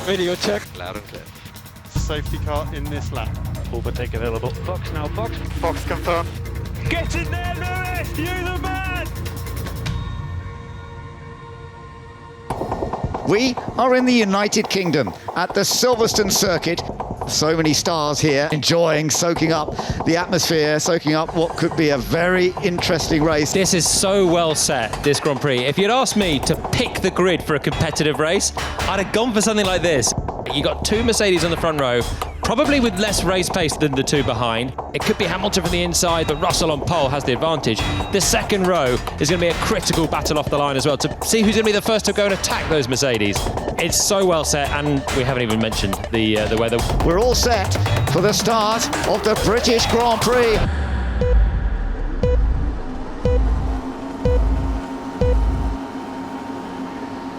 Video check. Loud and clear. Safety car in this lap. Overtaken a little bit. Box now, box. Box confirmed. Get in there, Lewis! You're the man! We are in the United Kingdom at the Silverstone circuit. So many stars here enjoying, soaking up the atmosphere, soaking up what could be a very interesting race. This is so well set, this Grand Prix. If you'd asked me to pick the grid for a competitive race, I'd have gone for something like this. You got two Mercedes on the front row, probably with less race pace than the two behind. It could be Hamilton from the inside, but Russell on pole has the advantage. The second row is going to be a critical battle off the line as well to see who's going to be the first to go and attack those Mercedes. It's so well set, and we haven't even mentioned the weather. We're all set for the start of the British Grand Prix.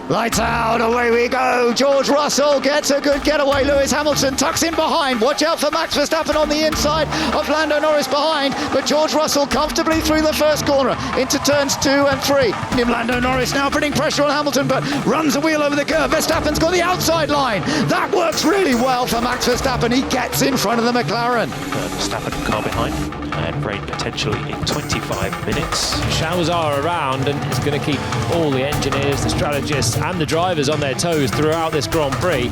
Lights out, away we go. George Russell gets a good getaway. Lewis Hamilton tucks in behind. Watch out for Max Verstappen on the inside of Lando Norris behind. But George Russell comfortably through the first corner into turns 2 and 3. Lando Norris now putting pressure on Hamilton, but runs a wheel over the curve. Verstappen's got the outside line. That works really well for Max Verstappen. He gets in front of the McLaren. Verstappen car behind, and rain potentially in 25 minutes. Showers are around, and it's going to keep all the engineers, the strategists and the drivers on their toes throughout this Grand Prix.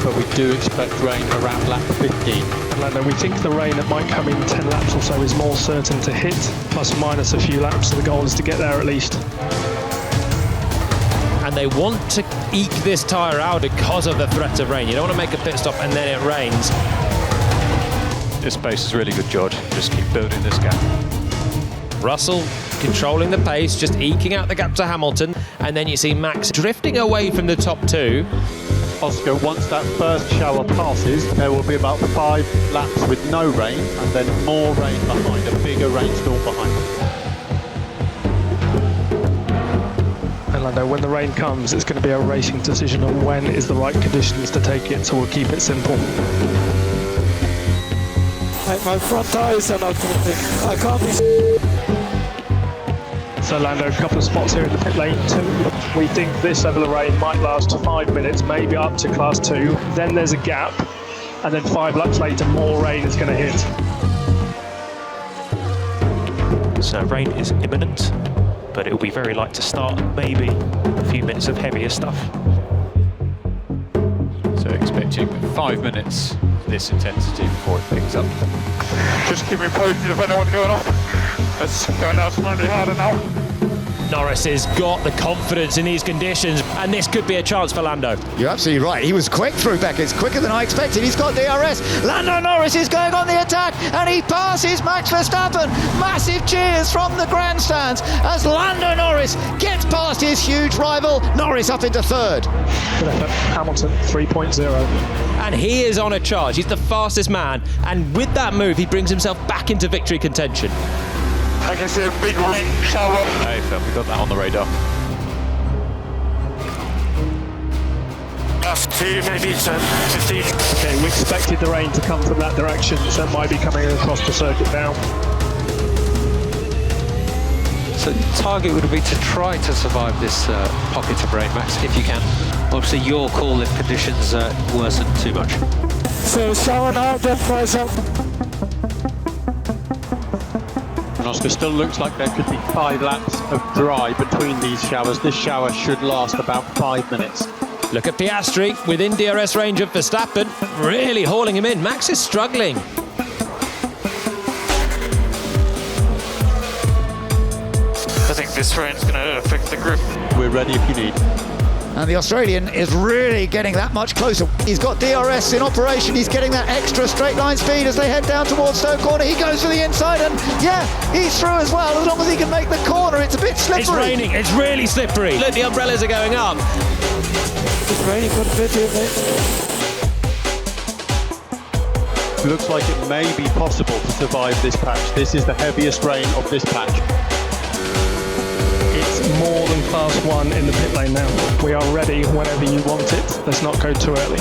But we do expect rain around lap 15. Lando, we think the rain that might come in 10 laps or so is more certain to hit, plus or minus a few laps, so the goal is to get there at least. And they want to eke this tyre out because of the threat of rain. You don't want to make a pit stop and then it rains. This pace is really good, George. Just keep building this gap. Russell controlling the pace, just eking out the gap to Hamilton, and then you see Max drifting away from the top two. Oscar, once that first shower passes, there will be about 5 laps with no rain, and then more rain behind, a bigger rainstorm behind. And Lando, when the rain comes, it's going to be a racing decision on when is the right conditions to take it, so we'll keep it simple. My front tires are not coming. I can't be. So Lando, a couple of spots here in the pit lane 2. We think this level of rain might last 5 minutes, maybe up to class 2. Then there's a gap, and then 5 laps later, more rain is going to hit. So rain is imminent, but it will be very light to start, maybe a few minutes of heavier stuff. So expecting 5 minutes this intensity before it picks up. Just keep me posted if anyone's going off. It's going out slightly harder now. Norris has got the confidence in these conditions, and this could be a chance for Lando. You're absolutely right. He was quick through Beckett's, quicker than I expected. He's got DRS. Lando Norris is going on the attack, and he passes Max Verstappen. Massive cheers from the grandstands as Lando Norris gets past his huge rival. Norris up into third. Good effort. Hamilton 3.0. And he is on a charge. He's the fastest man, and with that move, he brings himself back into victory contention. I can see a big rain shower. Hey, Phil, we got that on the radar. Last 2, maybe 10, 15. Okay, we expected the rain to come from that direction, so it might be coming across the circuit now. So the target would be to try to survive this pocket of rain, Max, if you can. Obviously your call if conditions worsen too much. So shower now, then fries up. Oscar, still looks like there could be 5 laps of dry between these showers. This shower should last about 5 minutes. Look at Piastri within DRS range of Verstappen, really hauling him in. Max is struggling. I think this rain's going to affect the grip. We're ready if you need. And the Australian is really getting that much closer. He's got DRS in operation. He's getting that extra straight line speed as they head down towards Stoke Corner. He goes for the inside, and yeah, he's through as well, as long as he can make the corner. It's a bit slippery. It's raining, it's really slippery. Look, the umbrellas are going up. It's raining for the video, mate. Looks like it may be possible to survive this patch. This is the heaviest rain of this patch. It's more than class 1 in the pit lane now. We are ready whenever you want it. Let's not go too early.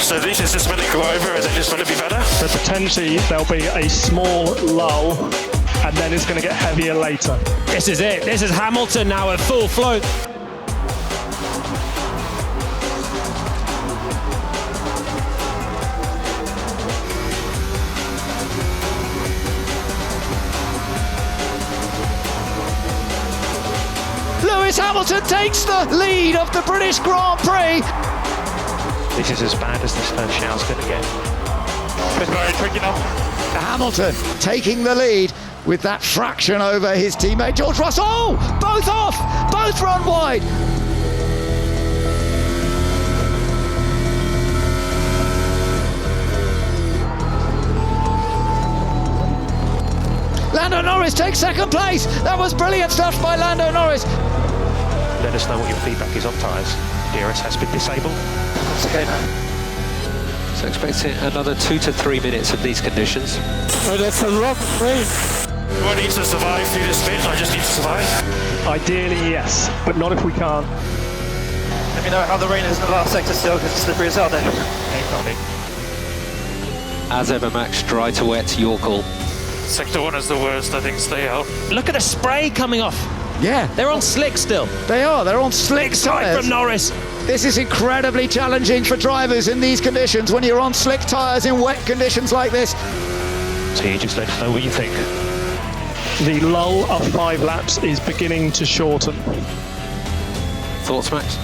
So this is just going to go over, is it just going to be better? So potentially there'll be a small lull, and then it's going to get heavier later. This is it. This is Hamilton now at full float. Hamilton takes the lead of the British Grand Prix. This is as bad as this first shower's going to get. Hamilton taking the lead with that fraction over his teammate George Russell. Oh, both off, both run wide. Lando Norris takes second place. That was brilliant stuff by Lando Norris. Let us know what your feedback is on tyres. DRS has been disabled. That's okay now. So expecting another 2 to 3 minutes of these conditions. Oh, that's a rough race. Do I need to survive through this bit? I just need to survive. Ideally, yes, but not if we can't. Let me know how the rain is in the last sector still, because it's slippery as hell there. As ever, Max, dry to wet, your call. Sector 1 is the worst, I think. Stay out. Look at the spray coming off. Yeah, They're on slick still. they are. They're on slick Right tyres. from Norris. This is incredibly challenging for drivers in these conditions when you're on slick tyres in wet conditions like this. So you just let us know what you think. The lull of 5 laps is beginning to shorten. Thoughts, Max?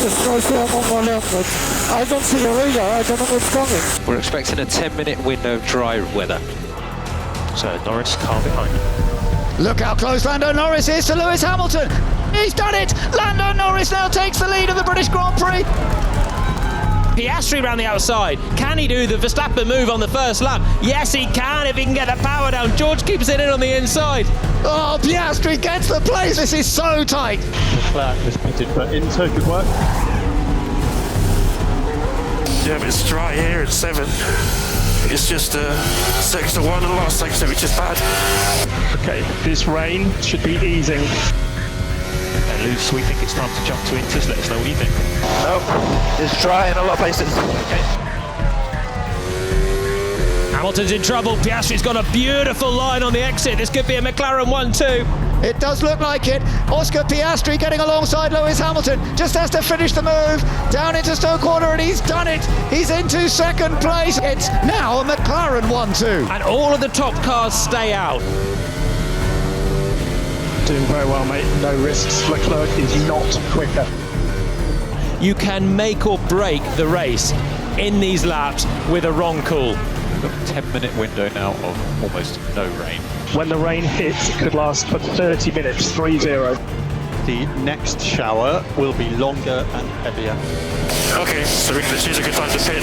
There's no fear on my left, but I don't see the radar. I don't know what's coming. We're expecting a 10-minute window of dry weather. So Norris, car behind. Look how close Lando Norris is to Lewis Hamilton. He's done it! Lando Norris now takes the lead of the British Grand Prix. Piastri round the outside. Can he do the Verstappen move on the first lap? Yes, he can if he can get the power down. George keeps it in on the inside. Oh, Piastri gets the place. This is so tight. Leclerc has pitted for Inter. Good work. Yeah, but it's dry here at 7. It's just sector 1 and the last sector, which is bad. Okay, this rain should be easing. And Lewis, we think it's time to jump to Inters. Let us know what you think. No, it's dry in a lot of places. Hamilton's in trouble. Piastri's got a beautiful line on the exit. This could be a McLaren 1-2. It does look like it. Oscar Piastri getting alongside Lewis Hamilton. Just has to finish the move. Down into Stoke Corner, and he's done it. He's into second place. It's now a McLaren 1-2. And all of the top cars stay out. Doing very well, mate. No risks. Leclerc is not quicker. You can make or break the race in these laps with a wrong call. We've got a 10-minute window now of almost no rain. When the rain hits, it could last for 30 minutes, 3-0. The next shower will be longer and heavier. Okay, so we're going to choose a good time to pit.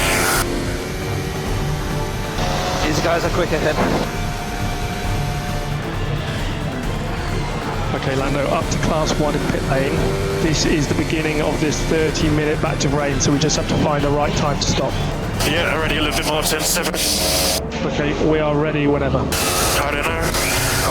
These guys are quick ahead. Okay, Lando, up to class 1 in pit lane. This is the beginning of this 30-minute batch of rain, so we just have to find the right time to stop. Yeah, already a little bit more, 10-7. Okay, we are ready whenever. I don't know.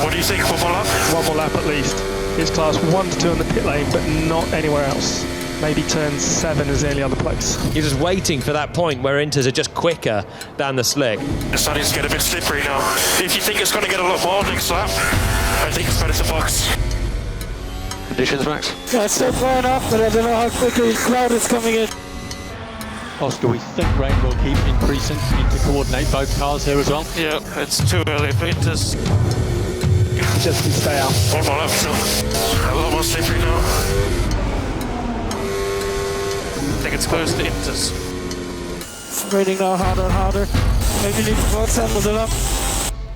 What do you think? One more lap? One more lap at least. It's class 1 to 2 on the pit lane, but not anywhere else. Maybe turn 7 is the only other place. You're just waiting for that point where Inters are just quicker than the slick. It's starting to get a bit slippery now. If you think it's going to get a lot more next lap, I think it's better to box. Conditions, Max? Yeah, it's still drying up, but I don't know how quickly the cloud is coming in. Oscar, we think rain will keep increasing. Need to coordinate both cars here as well. Yeah, it's too early for Inters. Just stay out. One more lap still. A lot more slippery now. I think it's close to Inters. It's raining now harder and harder. Maybe need to box Hamilton up.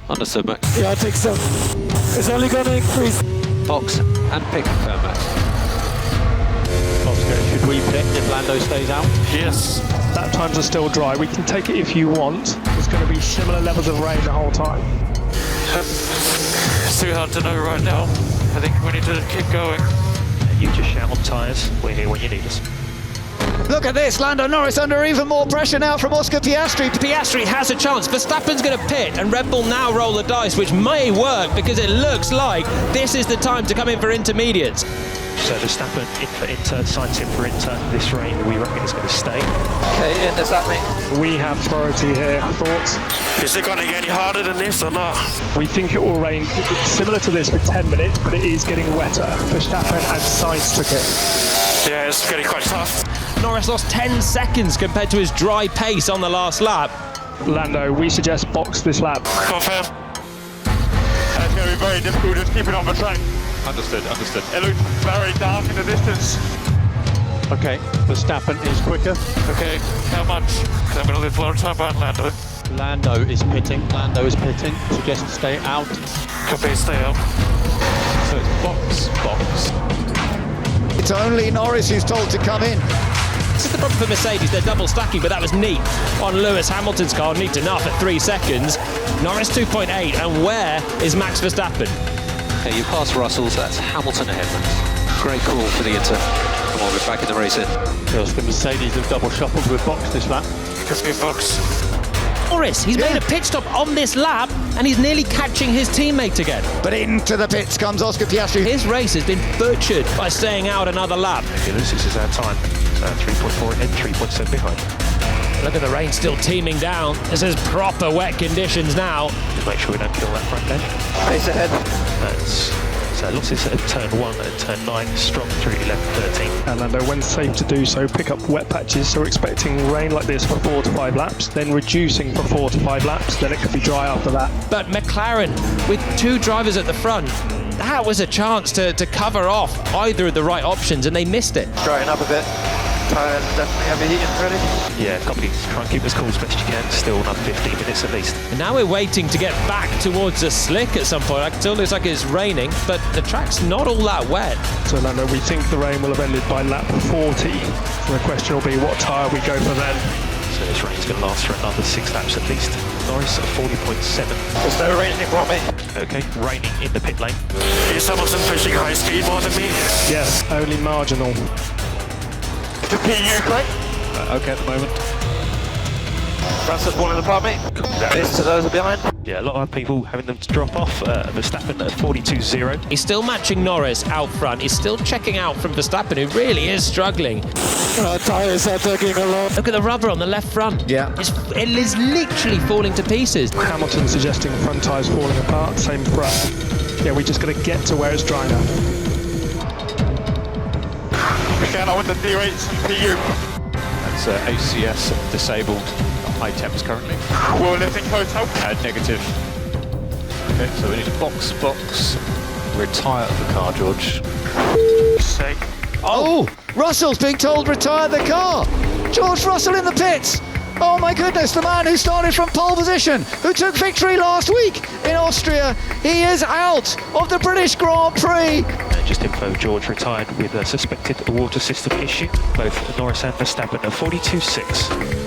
Understood, Max. Yeah, I think so. It's only going to increase. Box and pick confirm, Max. Oscar, should we pit if Lando stays out? Yes. Lap times are still dry. We can take it if you want. It's going to be similar levels of rain the whole time. It's too hard to know right now. I think we need to keep going. You just shout on tyres. We're here when you need us. Look at this, Lando Norris under even more pressure now from Oscar Piastri. Piastri has a chance. Verstappen's going to pit, and Red Bull now roll the dice, which may work because it looks like this is the time to come in for intermediates. So Verstappen in for Inter, Sainz in for Inter. This rain, we reckon it's going to stay. Okay, Ian, does that mean? We have priority here. Thoughts? Is it going to get any harder than this or not? We think it will rain similar to this for 10 minutes, but it is getting wetter. Verstappen and Sainz took it. Yeah, it's getting quite tough. Norris lost 10 seconds compared to his dry pace on the last lap. Lando, we suggest box this lap. Confirm. It's going to be very difficult just keeping on the track. Understood. It looks very dark in the distance. Okay, Verstappen is quicker. Okay, how much? 'Cause I'm going to lose a lot of time behind Lando. Lando is pitting. Suggest to stay out. Copy, stay out. So it's box. It's only Norris who's told to come in. This is the problem for Mercedes, they're double stacking, but that was neat on Lewis Hamilton's car, neat enough at 3 seconds. Norris 2.8, and where is Max Verstappen? Okay, you passed Russell's, that's Hamilton ahead, Max. Great call for the Inter. Come on, we're back in the race in. Because the Mercedes have double shuffled with Box this lap. Kiss me, Fox. Norris, he's made a pit stop on this lap, and he's nearly catching his teammate again. But into the pits comes Oscar Piastri. His race has been butchered by staying out another lap. Okay, Lewis, this is our time. 3.4 ahead, 3.7 behind. Look at the rain still teeming down. This is proper wet conditions now. Just make sure we don't kill that front end. Pace ahead. So losses at turn 1 and turn 9, strong through 11, 13. And Lando, when safe to do so, pick up wet patches. So we're expecting rain like this for 4 to 5 laps, then reducing for 4 to 5 laps, then it could be dry after that. But McLaren, with 2 drivers at the front, that was a chance to cover off either of the right options, and they missed it. Drying up a bit. Tyres definitely heavy heating ready. Yeah, copy. Try and keep as cool as best you can. Still another 15 minutes at least. And now we're waiting to get back towards the slick at some point. It still looks like it's raining, but the track's not all that wet. So Lando, we think the rain will have ended by lap 40. So the question will be what tyre we go for then. So this rain's going to last for another 6 laps at least. Norris at 40.7. There's no rain in front of me. Okay, raining in the pit lane. Is Hamilton pushing high speed more than me? Yes, only marginal. To PU, quick. Okay, at the moment. Russell's one in the front of me. This to those are behind. Yeah, a lot of people having them to drop off. Verstappen at 42.0. He's still matching Norris out front. He's still checking out from Verstappen, who really is struggling. Tyres are taking a lot. Look at the rubber on the left front. Yeah. It is literally falling to pieces. Hamilton suggesting front tyres falling apart, same for us. Yeah, we just got to get to where it's dry enough. Again, I want the D8s and PU. That's ACS disabled. High temps currently. We're lifting hotel. Negative. Okay, so we need to box. Retire the car, George. Sake. Oh, Russell's being told retire the car. George Russell in the pits. Oh my goodness, the man who started from pole position, who took victory last week in Austria, he is out of the British Grand Prix. Just info, George retired with a suspected water system issue. Both Norris and Verstappen at 42.6.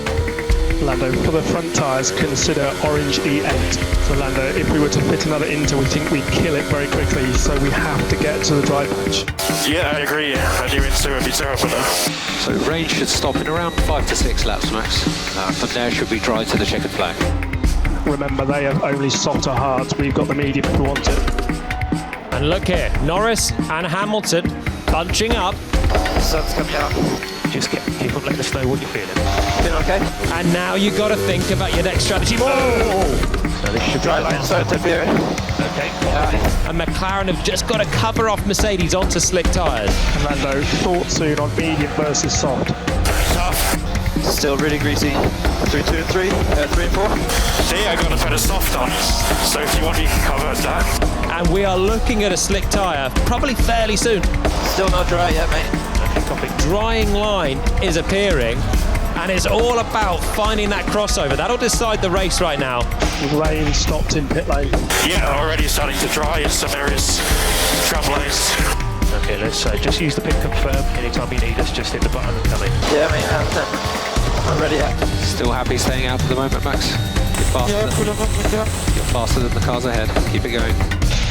Lando, for the front tyres, consider orange E8. So Lando, if we were to fit another Inter, we think we'd kill it very quickly, so we have to get to the dry patch. Yeah, I agree. A new Inter would be terrible though. So rain should stop in around 5 to 6 laps, Max. From there should be dry to the checkered flag. Remember, they have only softer hards. We've got the medium if we want it. And look here, Norris and Hamilton bunching up. The sun's coming out. Just keep on letting us know what you're feeling. Feeling okay? And now you've got to think about your next strategy. Whoa! So this should Dry line, so interfering. Okay. And McLaren have just got to cover off Mercedes onto slick tyres. And Lando, thought soon on medium versus soft. Tough. Still really greasy. 3, 2 and 3. 3 and 4. See, I got a bit of soft on. So if you want, you can cover that. And we are looking at a slick tyre, probably fairly soon. Still not dry yet, mate. Drying line is appearing, and it's all about finding that crossover. That'll decide the race right now. Rain stopped in pit lane. Yeah, already starting to dry in some areas. Trouble lanes. Okay, let's just use the pit confirm. Anytime you need us, just hit the button and come in. Yeah, mate, I'm ready. Still happy staying out for the moment, Max? You're faster than the cars ahead. Keep it going.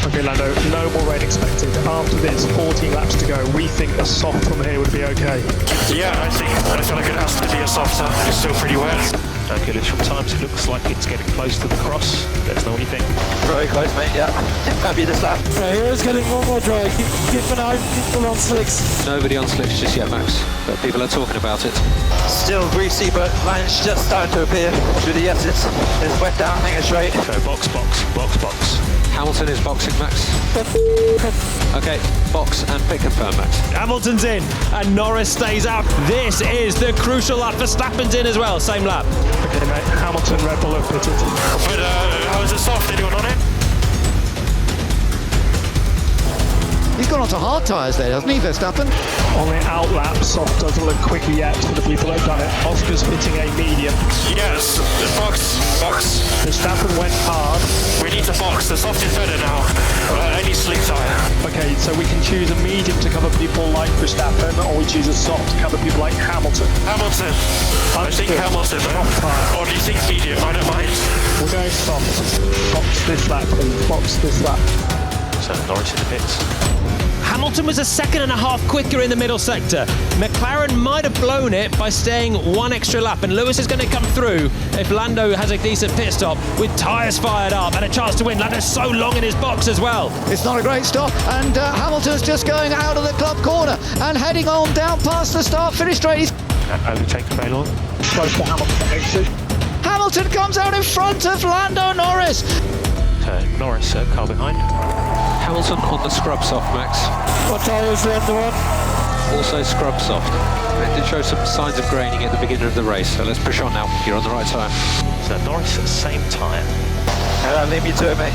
Okay, Lando, no more rain expected. After this, 14 laps to go. We think a soft from here would be okay. Yeah, I feel like it has to be a softer. It's still pretty wet. Okay, from times it looks like it's getting close to the cross. Let us know what you think. Very close, mate, yeah. Happy this lap. Here it's getting more dry. Keep an eye on people on slicks. Nobody on slicks just yet, Max, but people are talking about it. Still greasy, but line's just starting to appear through the S's. It's wet down, hanging straight. So box. Hamilton is boxing, Max. Okay, box and pit confirm, Max. Hamilton's in, and Norris stays out. This is the crucial lap. Verstappen's in as well, same lap. Okay, mate, Hamilton, Red Bull have pitted. But how is it soft? Anyone on it? He's gone onto hard tyres there, hasn't he, Verstappen? On the outlap, soft doesn't look quicker yet for the people that have done it. Oscar's fitting a medium. Yes, the box. Verstappen went hard. We need the box. The soft is better now. Any slick tyre. Okay, so we can choose a medium to cover people like Verstappen, or we choose a soft to cover people like Hamilton. Hamilton. I think Hamilton. Or do you think medium? I don't mind. We're going soft. Box this lap, please. Box this lap. So Norris in the pits. Hamilton was a second and a half quicker in the middle sector. McLaren might have blown it by staying one extra lap, and Lewis is going to come through if Lando has a decent pit stop with tyres fired up and a chance to win. Lando's so long in his box as well. It's not a great stop, and Hamilton's just going out of the club corner and heading on down past the start-finish straight. Overtaken very long. Close to Hamilton exit. Hamilton comes out in front of Lando Norris. So Norris car behind. Hamilton on the scrub soft, Max. What tyres are under one? Also scrub soft. It did show some signs of graining at the beginning of the race, so let's push on now. You're on the right tyre. So Norris, same tyre. Leave me to it, mate.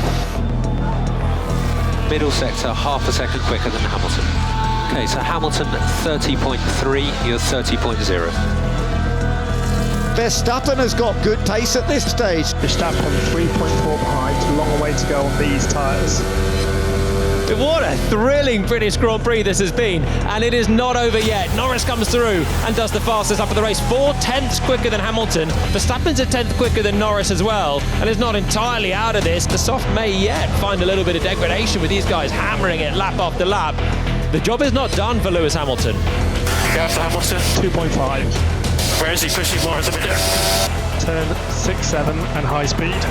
Middle sector, half a second quicker than Hamilton. Okay, so Hamilton 30.3, you're 30.0. Verstappen has got good pace at this stage. Verstappen 3.4 behind. A long way to go on these tyres. What a thrilling British Grand Prix this has been, and it is not over yet. Norris comes through and does the fastest up of the race, 4/10 quicker than Hamilton. Verstappen's a 10th quicker than Norris as well, and is not entirely out of this. The soft may yet find a little bit of degradation with these guys hammering it lap after lap. The job is not done for Lewis Hamilton. Yes, Hamilton. 2.5. Where is he pushing more at the minute? Turn 6-7 and high speed.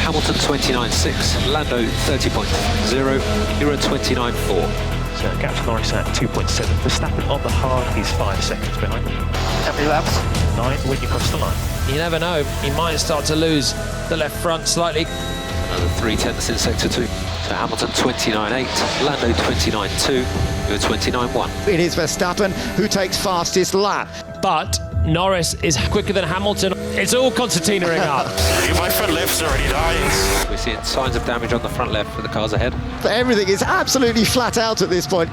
Hamilton 29.6, Lando 30.0, you're at 29.4. So gap to Norris at 2.7. Verstappen on the hard, he's 5 seconds behind. How many laps? 9 when you cross the line. You never know, he might start to lose the left front slightly. Another 3/10 in sector 2. So Hamilton 29.8, Lando 29.2, you're 29.1. It is Verstappen who takes fastest lap. But Norris is quicker than Hamilton. It's all concertinaing up. My front left's already dying. We're seeing signs of damage on the front left for the cars ahead. But everything is absolutely flat out at this point.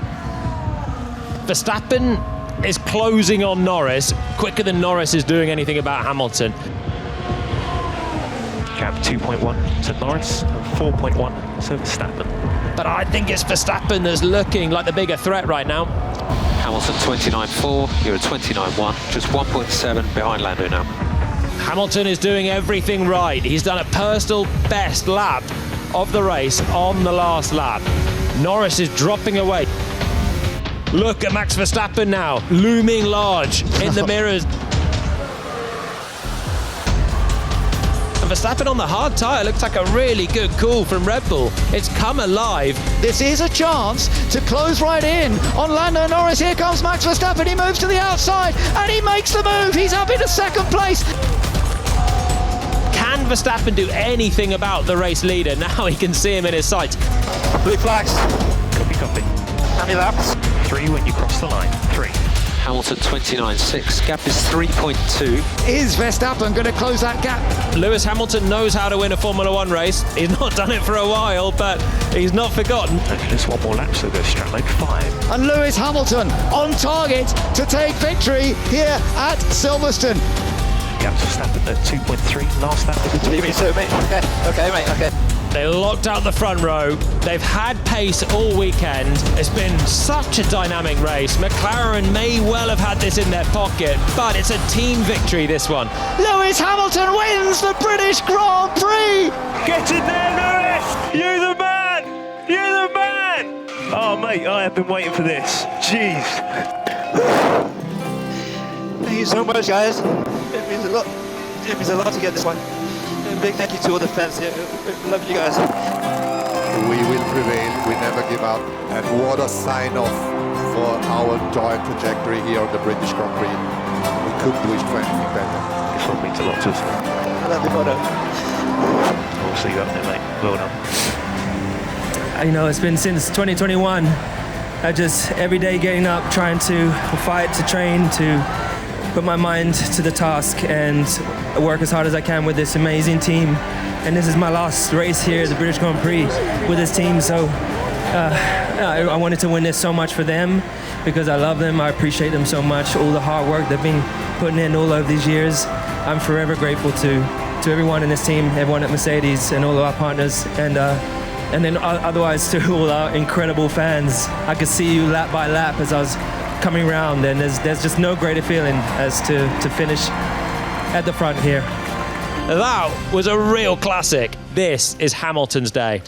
Verstappen is closing on Norris, quicker than Norris is doing anything about Hamilton. Gap 2.1 to Norris and 4.1 to Verstappen. But I think it's Verstappen that's looking like the bigger threat right now. Hamilton 29.4, you're at 29.1, just 1.7 behind Lando now. Hamilton is doing everything right. He's done a personal best lap of the race on the last lap. Norris is dropping away. Look at Max Verstappen now, looming large in the mirrors. And Verstappen on the hard tyre looks like a really good call from Red Bull. It's come alive. This is a chance to close right in on Lando Norris. Here comes Max Verstappen. He moves to the outside and he makes the move. He's up into second place. Can Verstappen do anything about the race leader? Now he can see him in his sights. Blue flags. Copy. How many laps? 3 when you cross the line. 3. Hamilton 29.6, gap is 3.2. Is Verstappen going to close that gap? Lewis Hamilton knows how to win a Formula One race. He's not done it for a while, but he's not forgotten. Okay, just one more lap, so go straight like 5. And Lewis Hamilton on target to take victory here at Silverstone. Gap to Verstappen at 2.3, last lap of the Leave me to it, mate. Okay, mate, okay. They locked out the front row. They've had pace all weekend. It's been such a dynamic race. McLaren may well have had this in their pocket, but it's a team victory, this one. Lewis Hamilton wins the British Grand Prix! Get in there, Lewis! You're the man! You're the man! Oh, mate, I have been waiting for this. Jeez. Thank you so much, guys. It means a lot. It means a lot to get this one. A big thank you to all the fans here. Love you guys. We will prevail. We never give up. And what a sign-off for our joint trajectory here on the British Grand Prix. We couldn't wish for anything better. This one means a lot to us. I love you, brother. We'll see you up there, mate. Well done. You know, it's been since 2021. I just every day getting up, trying to fight, to train, to put my mind to the task and work as hard as I can with this amazing team and this is my last race here at the British Grand Prix with this team. So I wanted to win this so much for them because I love them. I appreciate them so much. All the hard work they've been putting in all over these years. I'm forever grateful to everyone in this team, everyone at Mercedes, and all of our partners, and then otherwise to all our incredible fans. I could see you lap by lap as I was coming around, and there's just no greater feeling as to finish at the front here. That was a real classic. This is Hamilton's day.